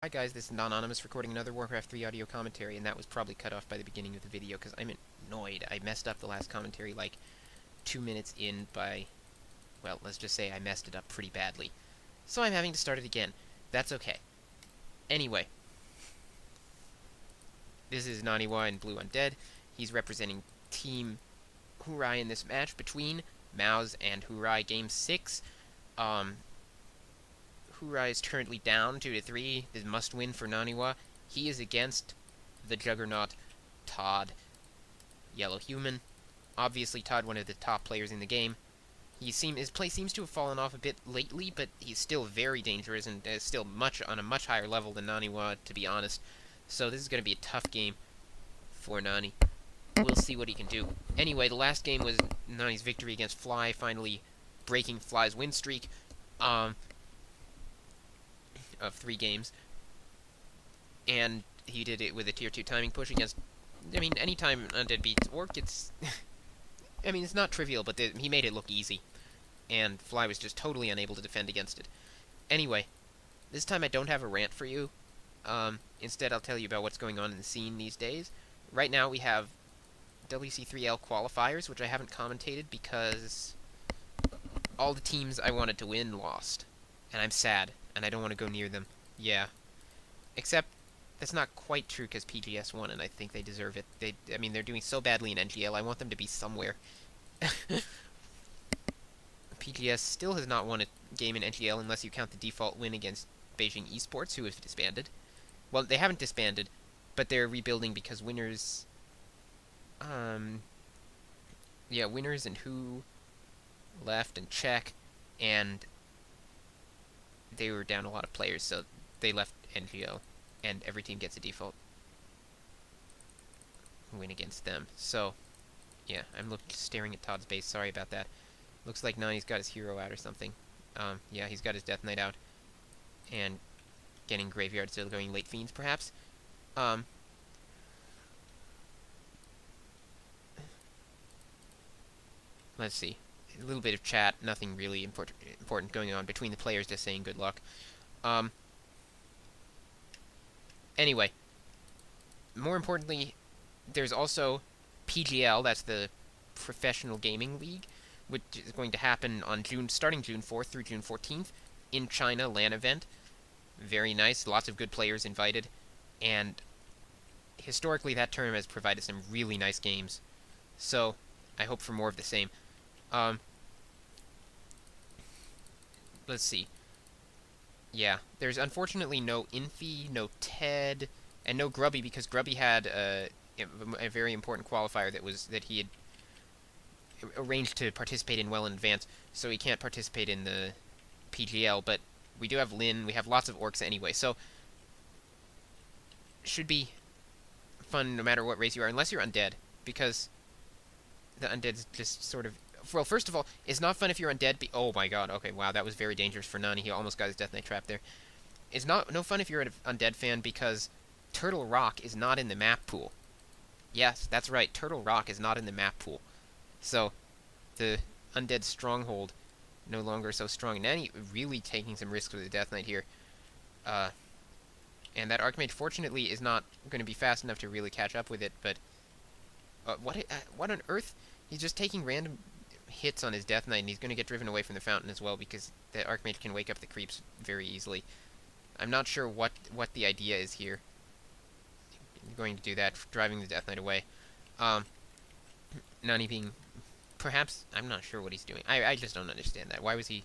Hi guys, this is Anonymous recording another Warcraft 3 audio commentary, and that was probably cut off by the beginning of the video because I'm annoyed. I messed up the last commentary like 2 minutes in by, well, let's just say I messed it up pretty badly. So I'm having to start it again. That's okay. Anyway, this is Naniwa in Blue Undead. He's representing Team Hoorai in this match between Mouz and Hoorai Game 6. Hoorai is currently down 2-3. This must win for Naniwa. He is against the Juggernaut, Todd, Yellow Human. Obviously, Todd, one of the top players in the game. His play seems to have fallen off a bit lately, but he's still very dangerous and is still on a much higher level than Naniwa, to be honest. So this is going to be a tough game for Nani. We'll see what he can do. Anyway, the last game was Nani's victory against Fly, finally breaking Fly's win streak. Of 3 games, and he did it with a tier 2 timing push against, anytime Undead beats Orc, it's, it's not trivial, but he made it look easy, and Fly was just totally unable to defend against it. Anyway, this time I don't have a rant for you. Instead, I'll tell you about what's going on in the scene these days. Right now, we have WC3L qualifiers, which I haven't commentated because all the teams I wanted to win lost, and I'm sad. And I don't want to go near them. Yeah. Except, that's not quite true because PGS won, and I think they deserve it. They're doing so badly in NGL, I want them to be somewhere. PGS still has not won a game in NGL unless you count the default win against Beijing Esports, who have disbanded. Well, they haven't disbanded, but they're rebuilding because Winners... Yeah, Winners and Who left, and Czech, and... they were down a lot of players, so they left NGL, and every team gets a default win against them. So, yeah, I'm staring at Todd's base. Sorry about that. Looks like Nani's got his hero out or something. Yeah, he's got his Death Knight out, and getting Graveyard, so going late Fiends, perhaps. Let's see. A little bit of chat, nothing really important going on between the players, just saying good luck. Anyway, more importantly, there's also PGL, that's the Professional Gaming League, which is going to happen on starting June 4th through June 14th in China, LAN event. Very nice, lots of good players invited, and historically that tournament has provided some really nice games. So, I hope for more of the same. Let's see. Yeah, there's unfortunately no Infi, no Ted, and no Grubby because Grubby had a very important qualifier that he had arranged to participate in well in advance, so he can't participate in the PGL. But we do have Lin. We have lots of orcs anyway, so should be fun no matter what race you are, unless you're undead, because the undead's just sort of. Well, first of all, it's not fun if you're undead. Oh my god, okay, wow, that was very dangerous for Nani. He almost got his Death Knight trap there. It's no fun if you're an undead fan because Turtle Rock is not in the map pool. Yes, that's right, Turtle Rock is not in the map pool. So, the undead stronghold no longer so strong. Nani really taking some risks with the Death Knight here. And that Archmage, fortunately, is not going to be fast enough to really catch up with it, but... what on earth? He's just taking random hits on his Death Knight, and he's going to get driven away from the fountain as well, because the Archmage can wake up the creeps very easily. I'm not sure what the idea is here. I'm going to do that, driving the Death Knight away. Nani being... Perhaps... I'm not sure what he's doing. I just don't understand that. Why was he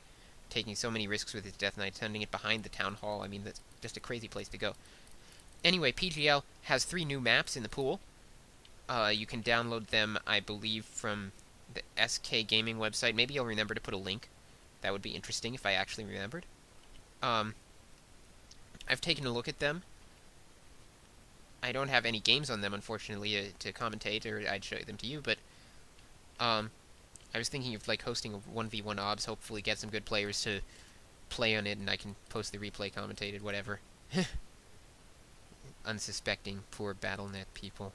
taking so many risks with his Death Knight, sending it behind the Town Hall? That's just a crazy place to go. Anyway, PGL has 3 new maps in the pool. You can download them, I believe, from the SK Gaming website. Maybe I'll remember to put a link. That would be interesting if I actually remembered. I've taken a look at them. I don't have any games on them, unfortunately, to commentate, or I'd show them to you, but I was thinking of hosting a 1v1 OBS, hopefully get some good players to play on it, and I can post the replay commentated, whatever. Unsuspecting, poor BattleNet people.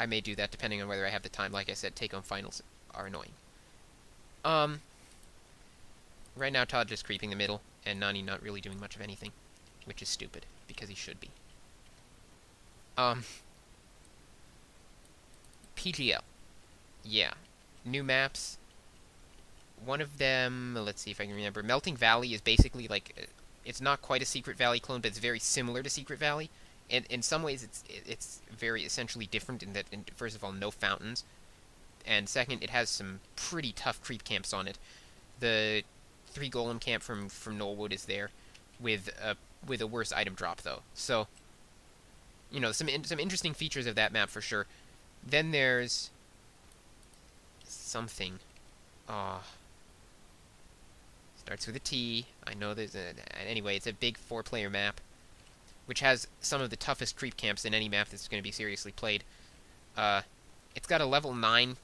I may do that depending on whether I have the time. Like I said, take-home finals are annoying. Right now, Todd just creeping the middle, and Nani not really doing much of anything, which is stupid, because he should be. PGL. Yeah. New maps. One of them, let's see if I can remember. Melting Valley is basically like, it's not quite a Secret Valley clone, but it's very similar to Secret Valley. And in some ways, it's very essentially different in that, first of all, no fountains, and second, it has some pretty tough creep camps on it. The 3 golem camp from Knollwood is there, with a worse item drop though. So, you know, some interesting features of that map for sure. Then there's something. Starts with a T. I know there's a... Anyway, it's a big 4-player map, which has some of the toughest creep camps in any map that's going to be seriously played. It's got a level 9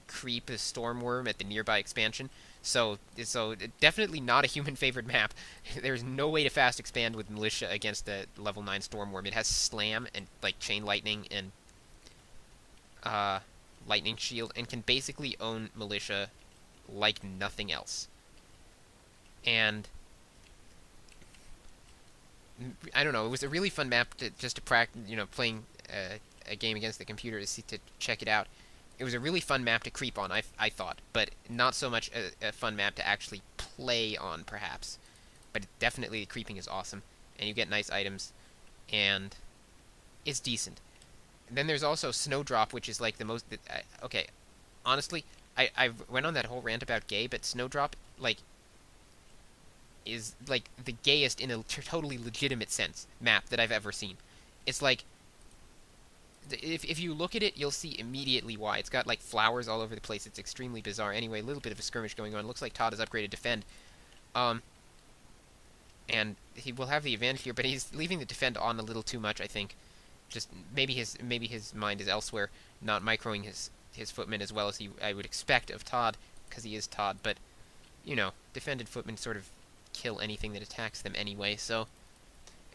creep Stormworm at the nearby expansion, so definitely not a human-favored map. There's no way to fast expand with Militia against the level 9 Stormworm. It has Slam and, like, Chain Lightning and Lightning Shield, and can basically own Militia like nothing else. And I don't know, it was a really fun map to practice, you know, playing a game against the computer to check it out. It was a really fun map to creep on, I thought, but not so much a fun map to actually play on, perhaps. But definitely the creeping is awesome, and you get nice items, and it's decent. And then there's also Snowdrop, which is like the most... okay, honestly, I went on that whole rant about gay, but Snowdrop, like, is like the gayest in a totally legitimate sense map that I've ever seen. It's like, if you look at it, you'll see immediately why. It's got like flowers all over the place. It's extremely bizarre. Anyway, a little bit of a skirmish going on. Looks like Todd has upgraded Defend. And he will have the advantage here, but he's leaving the Defend on a little too much, I think. Just maybe his mind is elsewhere, not microing his footmen as well as I would expect of Todd, because he is Todd, but, you know, defended footmen sort of kill anything that attacks them anyway, so...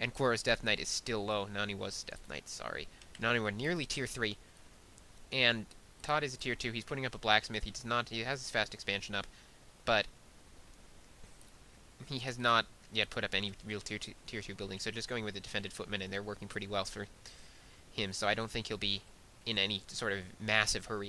And Quora's Death Knight is still low. Naniwa's Death Knight, sorry. Naniwa nearly tier 3, and Todd is a tier 2. He's putting up a blacksmith. He has his fast expansion up, but he has not yet put up any real tier 2 buildings, so just going with the defended footmen, and they're working pretty well for him, so I don't think he'll be in any sort of massive hurry